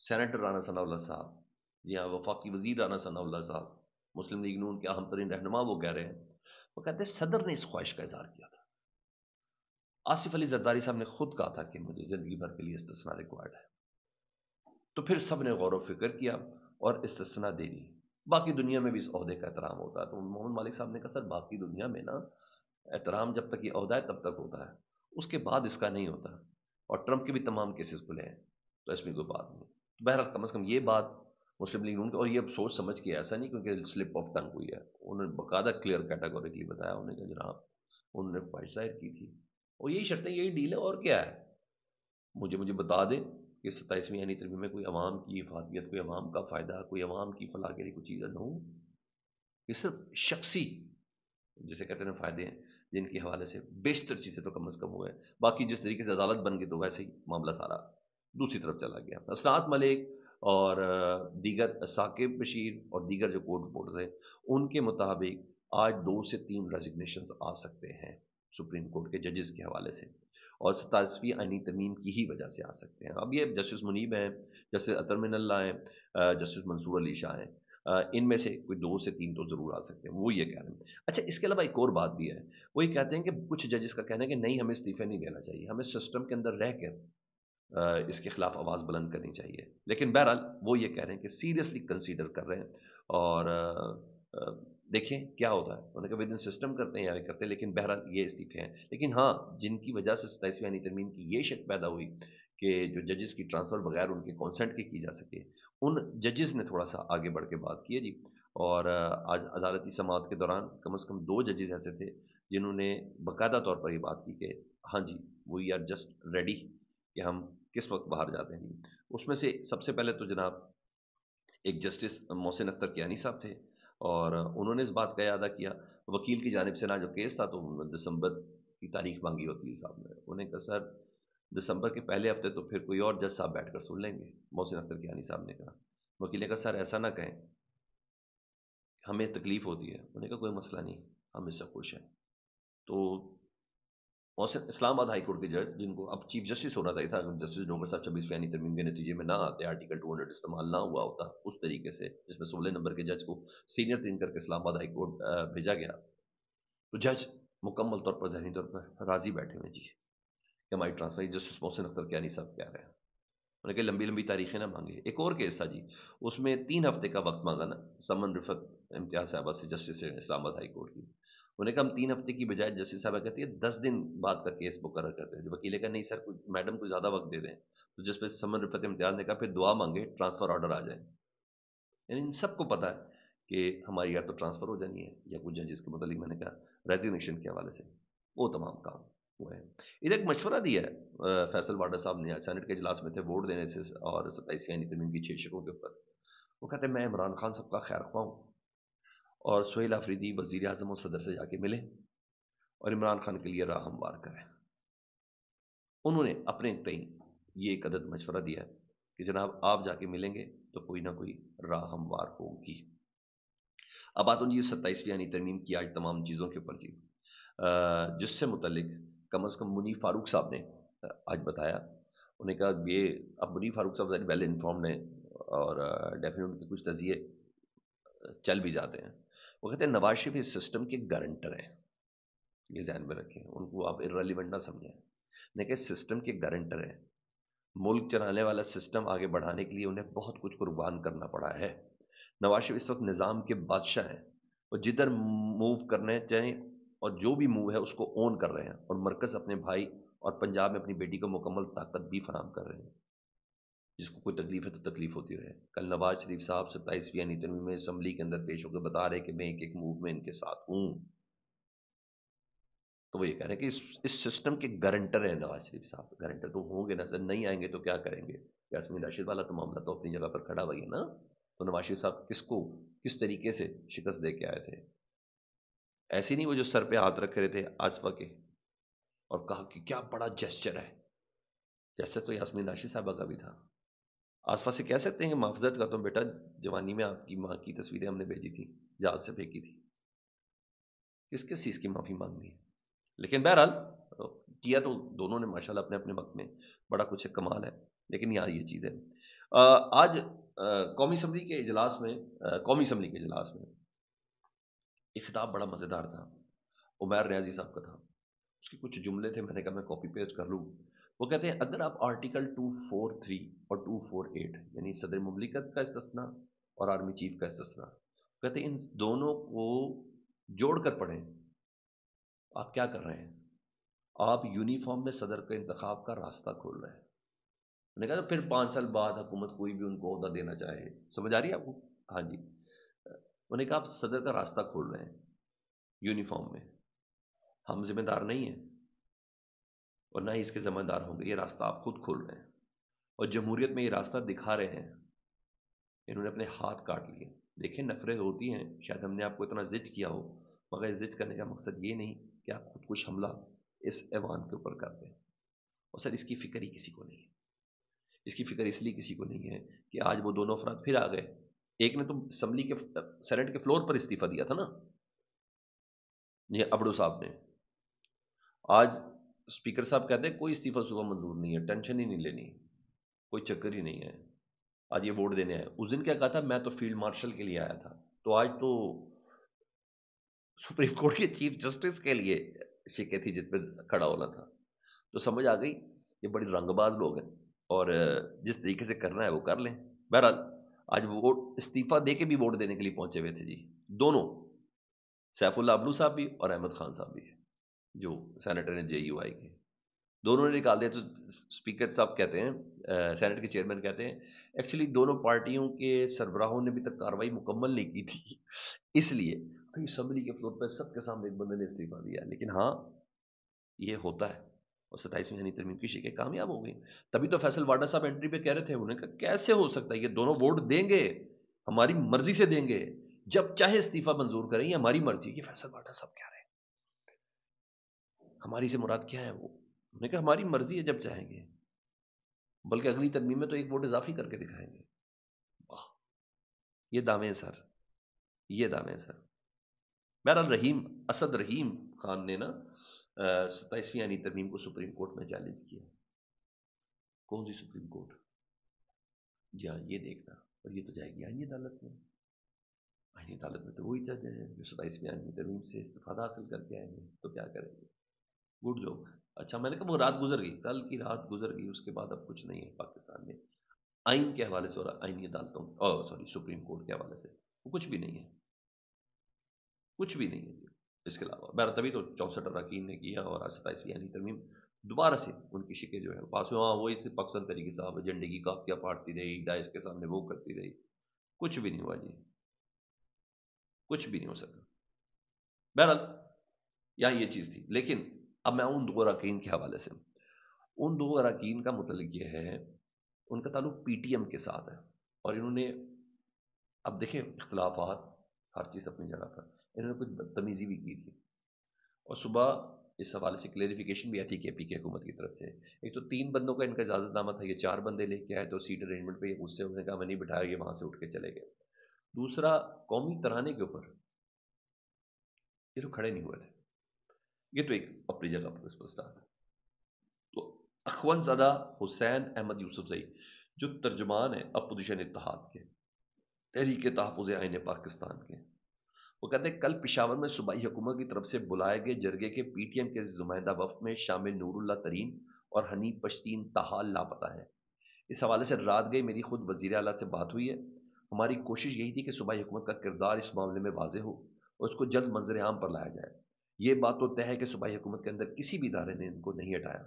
Senator Rana ثناء اللہ صاحب، جی ہاں وفاقی وزیر رانا ثناء اللہ صاحب، مسلم لیگ نون کے اہم ترین رہنما، وہ کہہ رہے ہیں، وہ کہتے ہیں صدر نے اس خواہش کا اظہار کیا تھا۔ آصف علی زرداری صاحب نے خود کہا تھا کہ مجھے زندگی بھر کے لیے استثنا ریکوائرڈ ہے، تو پھر سب نے غور و فکر کیا اور استثنا دے دی۔ باقی دنیا میں بھی اس عہدے کا احترام ہوتا ہے، تو محمد مالک صاحب نے کہا سر باقی دنیا میں نا احترام جب تک یہ عہدہ ہے تب تک ہوتا ہے، اس کے بعد اس کا نہیں ہوتا، اور ٹرمپ کے بھی تمام کیسز کھلے ہیں، تو اس میں کوئی بات نہیں۔ بہرحال کم از کم یہ بات مسلم لیگ نون، اور یہ سوچ سمجھ کے ایسا نہیں کیونکہ سلپ آف ٹنگ ہوئی ہے، انہوں نے باقاعدہ کلیئر کیٹاگوریکلی بتایا، انہوں نے کہا جناب انہوں نے خواہش ظاہر کی تھی، اور یہی شرطیں یہی ڈیل ہے، اور کیا ہے؟ مجھے بتا دیں کہ 27ویں یعنی ترمیم میں کوئی عوام کی افادیت، کوئی عوام کا فائدہ، کوئی عوام کی فلاح کے لیے کوئی چیز نہ ہو، یہ صرف شخصی جسے کہتے ہیں فائدے ہیں جن کے حوالے سے بیشتر چیزیں تو کم از کم ہوئے ہیں، باقی جس طریقے سے عدالت بن گئی تو ویسے ہی معاملہ سارا دوسری طرف چلا گیا۔ اسناد ملک اور دیگر ثاقب بشیر اور دیگر جو کورٹ رپورٹز ہیں ان کے مطابق آج 2 سے 3 ریزگنیشنز آ سکتے ہیں سپریم کورٹ کے ججز کے حوالے سے، اور 27ویں آئینی ترمیم کی ہی وجہ سے آ سکتے ہیں۔ اب یہ جسٹس منیب ہیں، جسٹس اطہر من اللہ ہیں، جسٹس منصور علی شاہ ہیں، ان میں سے کوئی 2 سے 3 تو ضرور آ سکتے ہیں، وہ یہ کہہ رہے ہیں۔ اچھا اس کے علاوہ ایک اور بات بھی ہے، وہ یہ کہتے ہیں کہ کچھ ججز کا کہنا ہے کہ نہیں ہمیں استعفے نہیں دینا چاہیے، ہمیں سسٹم کے اندر رہ کر اس کے خلاف آواز بلند کرنی چاہیے، لیکن بہرحال وہ یہ کہہ رہے ہیں کہ سیریسلی کنسیڈر کر رہے ہیں، اور دیکھیں کیا ہوتا ہے، انہوں نے کہا ود ان سسٹم کرتے ہیں یا نہیں کرتے، لیکن بہرحال یہ استعفے ہیں۔ لیکن ہاں جن کی وجہ سے 27ویں یعنی ترمیم کی یہ شک پیدا ہوئی کہ جو ججز کی ٹرانسفر بغیر ان کے کانسنٹ کے کی جا سکے، ان ججز نے تھوڑا سا آگے بڑھ کے بات کی ہے جی، اور آج عدالتی سماعت کے دوران کم از کم 2 ججز ایسے تھے جنہوں نے باقاعدہ طور پر یہ بات کی کہ ہاں جی وی آر جسٹ ریڈی کہ ہم کس وقت باہر جاتے ہیں جی۔ اس میں سے سب سے پہلے تو جناب ایک جسٹس محسن اختر کیانی صاحب تھے، اور انہوں نے اس بات کا اعادہ کیا، وکیل کی جانب سے نہ جو کیس تھا تو دسمبر کی تاریخ مانگی وکیل صاحب نے، انہوں نے کہا سر دسمبر کے پہلے ہفتے تو پھر کوئی اور جج صاحب بیٹھ کر سن لیں گے، محسن اختر کیانی صاحب نے کہا۔ وکیل نے کہا سر ایسا نہ کہیں، ہمیں تکلیف ہوتی ہے، انہوں نے کہا کوئی مسئلہ نہیں، ہم اس سے خوش ہیں۔ تو محسن اسلام آباد ہائی کورٹ کے جج جن کو اب چیف جسٹس ہونا تھا جسٹس ڈوگر صاحب 26ویں یعنی ترمیم کے نتیجے میں نہ آتے، آرٹیکل 200 استعمال نہ ہوا ہوتا اس طریقے سے جس میں 16 نمبر کے جج کو سینئر ترین کر کے اسلام آباد ہائی کورٹ بھیجا گیا، تو جج مکمل طور پر ذہنی طور پر راضی بیٹھے ہوئے جی کہ ہماری ٹرانسفر جسٹس محسن اختر کیانی صاحب کہہ رہے ہیں، انہوں نے کہا لمبی لمبی تاریخیں نہ مانگے۔ ایک اور کیس تھا جی، اس میں 3 ہفتے کا وقت مانگا نا سمن رفت امتیاز صاحبہ سے، جسٹس اسلام آباد ہائی کورٹ کی، انہوں نے کہا ہم 3 ہفتے کی بجائے جسٹس صاحبہ کہتی ہے 10 دن بعد کا کیس مقرر کرتے ہیں، وکیل کا نہیں سر میڈم کو زیادہ وقت دے دیں، تو جس پہ سمن رفت امتیاز نے کہا پھر دعا مانگے ٹرانسفر آرڈر آ جائے، یعنی ان سب کو پتا ہے کہ ہماری یا تو ٹرانسفر ہو جانی ہے یا کچھ ججز کے متعلق میں نے کہا ریزگنیشن کے حوالے سے وہ تمام کام ہوئے ہیں۔ ادھر ایک مشورہ دیا ہے فیصل وارڈر صاحب نے، سینٹ کے اجلاس میں تھے ووٹ دینے سے، اور 27ویں یعنی ترمیم کی 6 شقوں کے اوپر، وہ کہتے ہیں میں عمران خان صاحب کا خیر خواہ ہوں، اور سہیل آفریدی وزیر اعظم اور صدر سے جا کے ملیں اور عمران خان کے لیے راہ ہموار کریں۔ انہوں نے اپنے تئیں یہ ایک عدد مشورہ دیا ہے کہ جناب آپ جا کے ملیں گے تو کوئی نہ کوئی راہ ہموار ہوگی۔ اب بات ہوئی 27ویں یعنی ترمیم کی آج تمام چیزوں کے اوپر جی، جس سے متعلق کم از کم منیب فاروق صاحب نے آج بتایا، انہوں نے کہا یہ اب منیب فاروق صاحب ویل انفارمڈ ہیں اور ڈیفینیٹلی کچھ تجزیے چل بھی جاتے ہیں، وہ کہتے ہیں نواز شریف اس سسٹم کے گارنٹر ہیں، یہ ذہن میں رکھیں، ان کو آپ ارریلیونٹ نہ سمجھیں، لیکن سسٹم کے گارنٹر ہیں، ملک چلانے والا سسٹم آگے بڑھانے کے لیے انہیں بہت کچھ قربان کرنا پڑا ہے۔ نواز شریف اس وقت نظام کے بادشاہ ہیں، اور جدھر موو کرنے چاہیں اور جو بھی موو ہے اس کو اون کر رہے ہیں، اور مرکز اپنے بھائی اور پنجاب میں اپنی بیٹی کو مکمل طاقت بھی فراہم کر رہے ہیں، جس کو کوئی تکلیف ہے تو تکلیف ہوتی رہے۔ کل نواز شریف صاحب 27ویں یعنی ترمیم میں اسمبلی کے اندر پیش ہو کے بتا رہے کہ میں ایک ایک موو میں ان کے ساتھ ہوں، تو وہ یہ کہہ رہے ہیں کہ اس سسٹم کے گارنٹر ہیں نواز شریف صاحب، گارنٹر تو ہوں گے نا سر، نہیں آئیں گے تو کیا کریں گے؟ یاسمین راشد والا تو معاملہ تو اپنی جگہ پر کھڑا ہوئی ہے نا، تو نواز شریف صاحب کس طریقے سے شکست دے کے آئے تھے؟ ایسے نہیں وہ جو سر پہ ہاتھ رکھ رہے تھے آصفہ کے اور کہا کہ کیا بڑا جیسچر ہے، جیسے تو یاسمین راشد صاحبہ کا بھی تھا، آصفہ سے کہہ سکتے ہیں کہ معذرت کا تم بیٹا جوانی میں آپ کی ماں کی تصویریں ہم نے بھیجی تھی، جہاز سے پھینکی تھی، کس کس چیز کی معافی مانگنی ہے؟ لیکن بہرحال کیا تو دونوں نے ماشاءاللہ اپنے اپنے وقت میں بڑا کچھ کمال ہے، لیکن یہاں یہ چیز ہے۔ آج قومی اسمبلی کے اجلاس میں ایک خطاب بڑا مزیدار تھا، عمیر ریاضی صاحب کا تھا. اس کے کچھ جملے تھے، میں نے کہا میں کاپی پیسٹ کر لوں. وہ کہتے ہیں اگر آپ آرٹیکل 243 اور 248 یعنی صدر مملکت کا استثناء اور آرمی چیف کا استثناء، کہتے ہیں ان دونوں کو جوڑ کر پڑھیں، آپ کیا کر رہے ہیں؟ آپ یونیفارم میں صدر کا انتخاب کا راستہ کھول رہے ہیں. میں نے کہا پھر 5 سال بعد حکومت کوئی بھی ان کو عہدہ دینا چاہے، سمجھ آ رہی ہے آپ کو؟ ہاں جی. میں نے کہا آپ صدر کا راستہ کھول رہے ہیں یونیفارم میں، ہم ذمہ دار نہیں ہیں اور نہ ہی اس کے ذمہ دار ہوں گے، یہ راستہ آپ خود کھول رہے ہیں اور جمہوریت میں یہ راستہ دکھا رہے ہیں. انہوں نے اپنے ہاتھ کاٹ لیے. دیکھیں نفریں ہوتی ہیں، شاید ہم نے آپ کو اتنا زج کیا ہو، مگر زج کرنے کا مقصد یہ نہیں کہ آپ خود کش حملہ اس ایوان کے اوپر کر دیں. اور سر اس کی فکر ہی کسی کو نہیں ہے. اس کی فکر اس لیے کسی کو نہیں ہے کہ آج وہ دونوں افراد پھر آ گئے. ایک نے تو اسمبلی کے سینٹ کے فلور پر استعفیٰ دیا تھا نا، یہ ابڑو صاحب نے. آج اسپیکر صاحب کہتے ہیں کوئی استعفیٰ صبح منظور نہیں ہے، ٹینشن ہی نہیں لینی، کوئی چکر ہی نہیں ہے. آج یہ ووٹ دینے آئے. اس دن کیا کہا تھا؟ میں تو فیلڈ مارشل کے لیے آیا تھا. تو آج تو سپریم کورٹ کے چیف جسٹس کے لیے شکے تھی جس پہ کھڑا ہونا تھا. تو سمجھ آ گئی یہ بڑی رنگ باز لوگ ہیں اور جس طریقے سے کرنا ہے وہ کر لیں. بہرحال آج ووٹ استعفیٰ دے کے بھی ووٹ دینے کے لیے پہنچے ہوئے تھے جی دونوں، سیف اللہ ابلو صاحب بھی اور احمد خان صاحب بھی، جو سینیٹر ہیں JUI کے. دونوں نے نکال دیا. تو اسپیکر صاحب کہتے ہیں، سینٹ کے چیئرمین کہتے ہیں ایکچولی دونوں پارٹیوں کے سربراہوں نے بھی تک کاروائی مکمل نہیں کی تھی، اس لیے اسمبلی کے فلور پہ سب کے سامنے ایک بندے نے استعفیٰ دیا. لیکن ہاں یہ ہوتا ہے اور 27ویں ترمیم کی شکیں کامیاب ہو گئی. تبھی تو فیصل واڈا صاحب انٹری پہ کہہ رہے تھے، انہوں نے کہا کیسے ہو سکتا ہے، یہ دونوں ووٹ دیں گے ہماری مرضی سے دیں گے، جب چاہے استعفیٰ منظور کریں، یہ ہماری مرضی. یہ فیصل واڈا صاحب کہہ رہے ہیں. ہماری سے مراد کیا ہے؟ وہ انہوں نے کہا ہماری مرضی ہے جب چاہیں گے، بلکہ اگلی ترمیم میں تو ایک ووٹ اضافی کر کے دکھائیں گے. واہ، یہ دعوے سر، یہ دعوے سر. بہرحال اسد رحیم خان نے نا 27ویں ترمیم کو سپریم کورٹ میں چیلنج کیا. کون سی سپریم کورٹ؟ جی ہاں یہ دیکھنا. اور یہ تو جائے گی آئینی عدالت میں. آئینی عدالت میں تو وہی جج ہیں جو 27ویں ترمیم سے استفادہ حاصل کر کے آئیں گے، تو کیا کریں گے؟ Good joke. اچھا میں نے کہا وہ رات گزر گئی، کل کی رات گزر گئی، اس کے بعد اب کچھ نہیں ہے پاکستان میں آئین کے حوالے سے اور آئینی عدالتوں سپریم کورٹ کے حوالے سے وہ کچھ بھی نہیں ہے، کچھ بھی نہیں ہے اس کے علاوہ. بہر تبھی تو 64 اراکین نے کیا اور 27ویں ترمیم دوبارہ سے ان کی شکیں جو ہے پاس ہوا. وہی سے پاکستان طریقے صاحب ایجنڈے کی کاپیاں پھاڑتی رہی، داعش کے سامنے وہ کرتی رہی. کچھ بھی نہیں ہوا جی، کچھ بھی نہیں ہو سکا. بہرحال یہاں یہ چیز تھی. لیکن اب میں ان 2 اراکین کے حوالے سے، ان 2 اراکین کا متعلق یہ ہے ان کا تعلق PTM کے ساتھ ہے. اور انہوں نے اب دیکھیں اختلافات ہر چیز اپنی جگہ پر، انہوں نے کچھ بدتمیزی بھی کی تھی. اور صبح اس حوالے سے کلیریفیکیشن بھی آئی تھی KP کی حکومت کی طرف سے. ایک تو 3 بندوں کا ان کا اجازت نامہ تھا، یہ 4 بندے لے کے آئے تو سیٹ ارینجمنٹ پہ یہ غصے انہوں نے کہا میں نہیں بٹھایا، یہ وہاں سے اٹھ کے چلے گئے. دوسرا قومی ترانے کے اوپر یہ تو کھڑے نہیں ہوئے تھے. یہ تو ایک اپنی جگہ پر اس پر سٹار ہے. تو اخون زدہ حسین احمد یوسف زئی جو ترجمان ہے اپوزیشن اتحاد کے، تحریک تحفظ آئین پاکستان کے، وہ کہتے ہیں کل پشاور میں صوبائی حکومت کی طرف سے بلائے گئے جرگے کے PTM کے نمائندہ وفد میں شامل نور اللہ ترین اور حنیف پشتین تاحال لاپتہ ہیں. اس حوالے سے رات گئی میری خود وزیر اعلیٰ سے بات ہوئی ہے. ہماری کوشش یہی تھی کہ صوبائی حکومت کا کردار اس معاملے میں واضح ہو اور اس کو جلد منظر عام پر لایا جائے. یہ بات تو طے ہے کہ صوبائی حکومت کے اندر کسی بھی ادارے نے ان کو نہیں ہٹایا.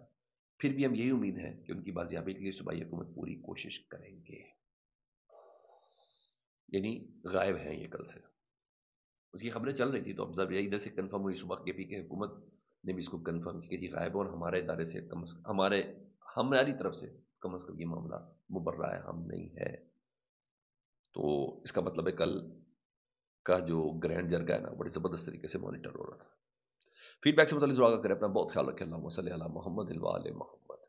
پھر بھی ہم یہی امید ہے کہ ان کی بازیابی کے لیے صوبائی حکومت پوری کوشش کریں گے. یعنی غائب ہیں یہ کل سے. اس کی خبریں چل رہی تھی تو اب ادھر سے کنفرم ہوئی صبح KP کی حکومت نے بھی اس کو کنفرم کی کہ غائب اور ہمارے ادارے سے ہماری طرف سے کم از کم یہ معاملہ مبرہ ہے، ہم نہیں ہے. تو اس کا مطلب ہے کل کا جو گرینڈ جرگا ہے نا بڑی زبردست طریقے سے مانیٹر ہو رہا تھا. فیڈ بیک سے متعلق دعا کریں، اپنا بہت خیال رکھیں. اللہم صلی علی محمد وآل محمد.